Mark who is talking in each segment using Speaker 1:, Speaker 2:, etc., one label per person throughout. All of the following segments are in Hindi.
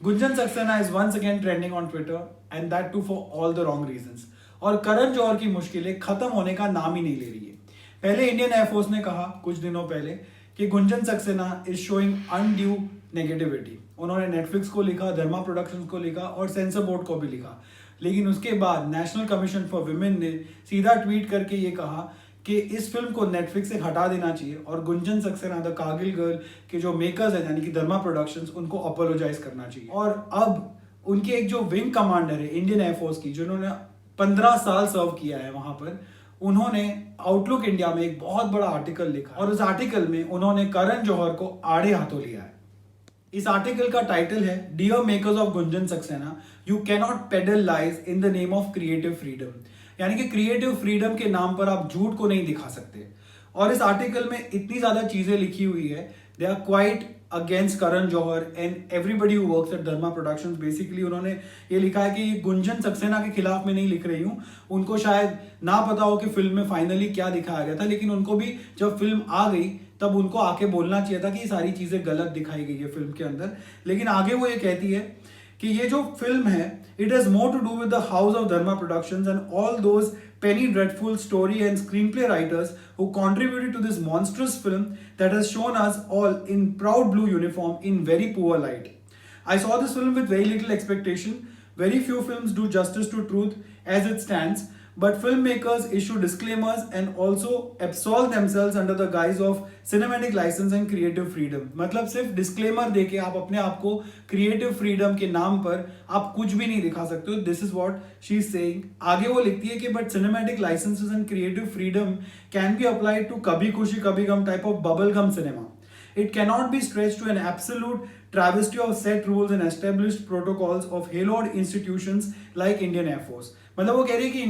Speaker 1: Gunjan Saxena is once again trending on Twitter and that too for all the wrong reasons. और करण जौहर की मुश्किलें खत्म होने का नाम ही नहीं ले रही है। पहले इंडियन एयरफोर्स ने कहा कुछ दिनों पहले कि Gunjan Saxena is showing undue negativity. उन्होंने नेटफ्लिक्स को लिखा, धर्मा प्रोडक्शंस को लिखा और सेंसर बोर्ड को भी लिखा। लेकिन उसके बाद नेशनल कमीशन फॉर विमेन ने सीधा ट्वीट करके ये कहा कि इस फिल्म को नेटफ्लिक्स से हटा देना चाहिए और गुंजन सक्सेना द कारगिल गर्ल के जो मेकर्स हैं यानी कि धर्मा प्रोडक्शंस उनको अपोलोजाइज करना चाहिए। और अब उनके एक जो विंग कमांडर है इंडियन एयरफोर्स की, जिन्होंने 15 साल सर्व किया है वहां पर, उन्होंने आउटलुक इंडिया में एक बहुत बड़ा आर्टिकल लिखा और उस आर्टिकल में उन्होंने करण जौहर को आड़े हाथों लिया है। इस आर्टिकल का टाइटल है dear makers of Gunjan Saxena, you cannot peddle lies in the name of creative freedom. यानी कि क्रिएटिव फ्रीडम के नाम पर आप झूठ को नहीं दिखा सकते। और इस आर्टिकल में इतनी ज्यादा चीजें लिखी हुई है, they are quite against Karan Johar and everybody who works at Dharma Productions. Basically उन्होंने ये लिखा है कि गुंजन सक्सेना के खिलाफ मैं नहीं लिख रही हूँ। उनको शायद ना पता हो कि फिल्म में फाइनली क्या दिखाया गया था, लेकिन उनको भी जब फिल्म आ गई तब उनको आके बोलना चाहिए था कि ये सारी चीजें गलत दिखाई गई है फिल्म के अंदर। लेकिन आगे वो ये कहती है कि ये जो फिल्म है, it has more to do with the house of Dharma Productions and all those penny dreadful story and screenplay writers who contributed to this monstrous film that has shown us all in proud blue uniform in very poor light. I saw this film with very little expectation. Very few films do justice to truth as it stands, but filmmakers issue disclaimers and also absolve themselves under the guise of cinematic license and creative freedom. मतलब सिर्फ डिस्क्लेमर देके आप अपने आप को क्रिएटिव फ्रीडम के नाम पर आप कुछ भी नहीं दिखा सकते हो। This is what she is saying. आगे वो लिखती है कि but cinematic licences and creative freedom can be applied to Kabhi Khushi Kabhi Gham type of bubble gum cinema. It cannot be stretched to an absolute travesty of set rules and established protocols of hallowed institutions like Indian Air Force. मतलब वो कह रही है कि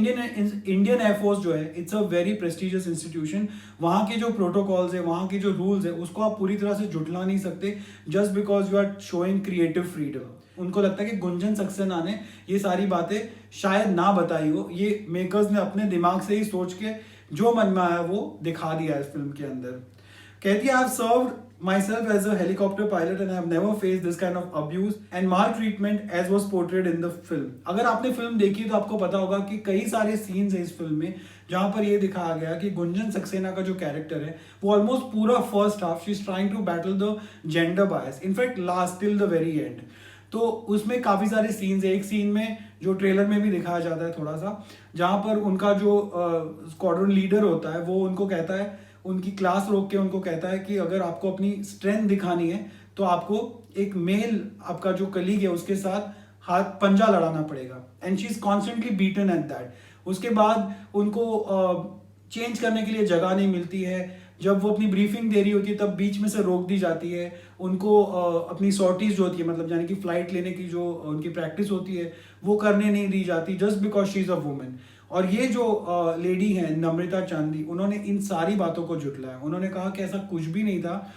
Speaker 1: इंडियन एयरफोर्स जो है, it's a very prestigious institution. वहाँ के जो प्रोटोकॉल्स है, वहाँ के जो रूल्स है, उसको आप पूरी तरह से जुटला नहीं सकते just because you are showing creative freedom. उनको लगता है कि गुंजन सक्सेना ने ये सारी बातें शायद ना बताई हो, ये मेकर्स ने अपने दिमाग से ही सोच के जो मन में आया वो दिखा दिया इस फिल्म के अंदर। कहती है, I have served myself as a helicopter pilot and I have never faced this kind of abuse and maltreatment as was portrayed in the film. अगर आपने फिल्म देखी तो आपको पता होगा कि कई सारे सीन्स हैं इस फिल्म में जहां पर ये दिखाया गया कि गुंजन सक्सेना का जो कैरेक्टर है वो ऑलमोस्ट पूरा first half she is trying to battle the gender bias, in fact last till the very end. तो उसमें काफी सारे सीन्स है। एक सीन में जो ट्रेलर में भी दिखाया जाता है थोड़ा सा, जहां पर उनका जो स्क्वाड्रन लीडर होता है वो उनको कहता है, उनकी क्लास रोक के उनको कहता है कि अगर आपको अपनी स्ट्रेंथ दिखानी है तो आपको एक मेल आपका जो कलीग है उसके साथ हाथ पंजा लड़ाना पड़ेगा। And she is constantly beaten at that. उसके बाद उनको चेंज करने के लिए जगह नहीं मिलती है। जब वो अपनी ब्रीफिंग दे रही होती है तब बीच में से रोक दी जाती है। उनको अपनी सॉर्टीज जो होती है, मतलब यानी कि फ्लाइट लेने की जो उनकी प्रैक्टिस होती है वो करने नहीं दी जाती just because she is a women. और ये जो लेडी हैं नम्रता चांदी, उन्होंने इन सारी बातों को जुटलाया। उन्होंने कहा कि ऐसा कुछ भी नहीं था।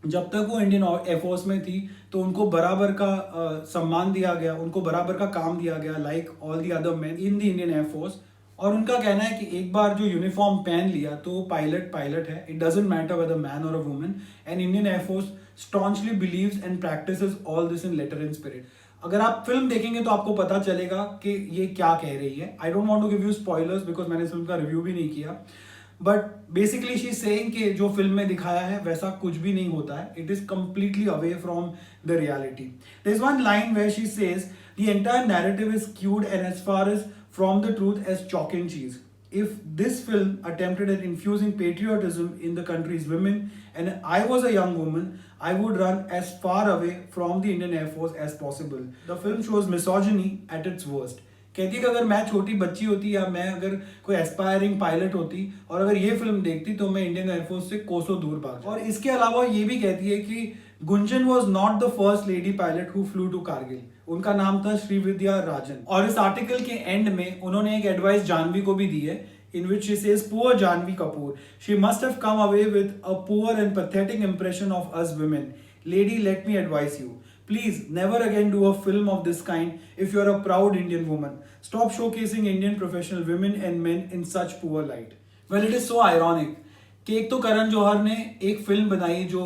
Speaker 1: जब तक वो इंडियन एयरफोर्स में थी तो उनको बराबर का सम्मान दिया गया, उनको बराबर का काम दिया गया like all the other man in the Indian air force. और उनका कहना है कि एक बार जो यूनिफॉर्म पहन लिया तो पायलट पायलट है, it doesn't matter whether man और a woman. And Indian air force strongly believes and practises all this in letter and spirit. अगर आप फिल्म देखेंगे तो आपको पता चलेगा कि ये क्या कह रही है। I don't want to give you spoilers because मैंने इस फिल्म का रिव्यू भी नहीं किया, बट बेसिकली शी सेइंग कि जो फिल्म में दिखाया है वैसा कुछ भी नहीं होता है। It is completely away from the reality. There is one line where she says the entire narrative is skewed and as far as from the truth as chalk and cheese. If this film attempted at infusing patriotism in the country's women and I was a young woman, I would run as far away from the Indian Air Force as possible. The film shows misogyny at its worst. कहती है कि अगर मैं छोटी बच्ची होती या मैं अगर कोई एस्पायरिंग पायलट होती और अगर ये फिल्म देखती तो मैं इंडियन एयरफोर्स से कोसों दूर भाग। और इसके अलावा ये भी कहती है कि Gunjan was not the first lady pilot who flew to Kargil. उनका नाम था श्रीविद्या राजन। और इस आर्टिकल के एंड में उन्होंने एक एडवाइस जानवी को भी दी है in which she says, poor Janvi Kapoor, she must have come away with a poor and pathetic impression of us women. Lady, let me advise you. Please never again do a film of this kind if you're a proud Indian woman. Stop showcasing Indian professional women and men in such poor light. Well, it is so ironic कि एक तो करण जौहर ने एक फिल्म बनाई जो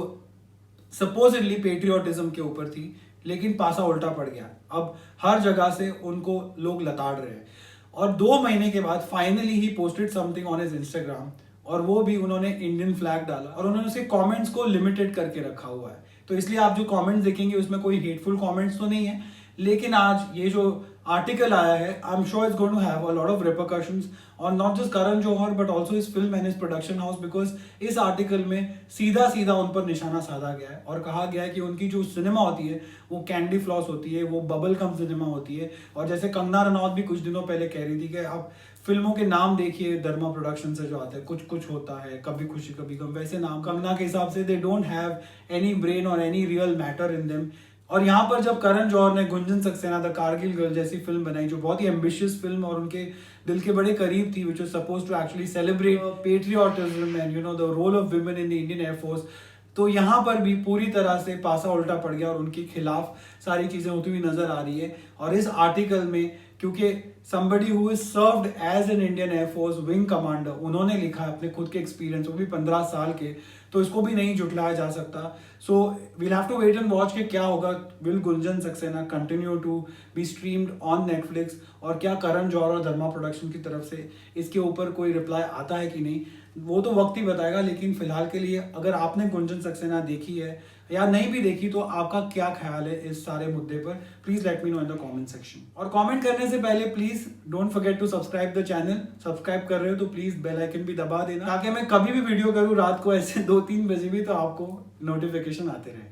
Speaker 1: सपोजिटली पेट्रियोटिज्म के ऊपर थी, लेकिन पासा उल्टा पड़ गया। अब हर जगह से उनको लोग लताड़ रहे हैं और 2 महीने के बाद finally he posted something on his Instagram, और वो भी उन्होंने इंडियन फ्लैग डाला और उन्होंने उसके कमेंट्स को लिमिटेड करके रखा हुआ है। तो इसलिए आप जो कमेंट्स देखेंगे उसमें कोई हेटफुल कमेंट्स तो नहीं है, लेकिन आज ये जो आर्टिकल आया है, I am sure it's going to have a lot of repercussions on not just Karan Johar but also his film and his production house, because इस आर्टिकल में सीधा सीधा उन पर निशाना साधा गया है और कहा गया है कि उनकी जो सिनेमा होती है वो कैंडी फ्लॉस होती है, वो बबल कम सिनेमा होती है। और जैसे कंगना रनौत भी कुछ दिनों पहले कह रही थी कि आप फिल्मों के नाम देखिए धर्मा प्रोडक्शन से जो आते हैं, कुछ कुछ होता है, कभी खुशी कभी गम, वैसे नाम कंगना के हिसाब से they don't have any brain और any real matter in them. और यहाँ पर जब करण जौहर ने गुंजन सक्सेना द कारगिल गर्ल जैसी फिल्म बनाई, जो बहुत ही एम्बिशियस फिल्म और उनके दिल के बड़े करीब थी, which was supposed to actually celebrate patriotism and you know the role of women in the Indian air force, तो यहाँ पर भी पूरी तरह से पासा उल्टा पड़ गया और उनके खिलाफ सारी चीजें होती हुई नजर आ रही है। और इस आर्टिकल में क्योंकि somebody who is served as an Indian Air Force wing commander, उन्होंने लिखा है अपने खुद के एक्सपीरियंस, वो भी 15 साल के, तो इसको भी नहीं झुटलाया जा सकता। सो we'll have to wait and watch कि क्या होगा। Will Gunjan Saxena continue to be streamed on Netflix, और क्या करण जौहर और धर्मा प्रोडक्शन की तरफ से इसके ऊपर कोई रिप्लाई आता है कि नहीं, वो तो वक्त ही बताएगा। लेकिन फिलहाल के लिए अगर आपने गुंजन सक्सेना देखी है या नहीं भी देखी तो आपका क्या ख्याल है इस सारे मुद्दे पर, please let me know in the comment section. और कमेंट करने से पहले please don't forget to subscribe the channel. Subscribe कर रहे हो तो प्लीज बेल आइकन भी दबा देना, ताकि मैं कभी भी वीडियो करूँ रात को ऐसे 2-3 बजे भी तो आपको नोटिफिकेशन आते रहे।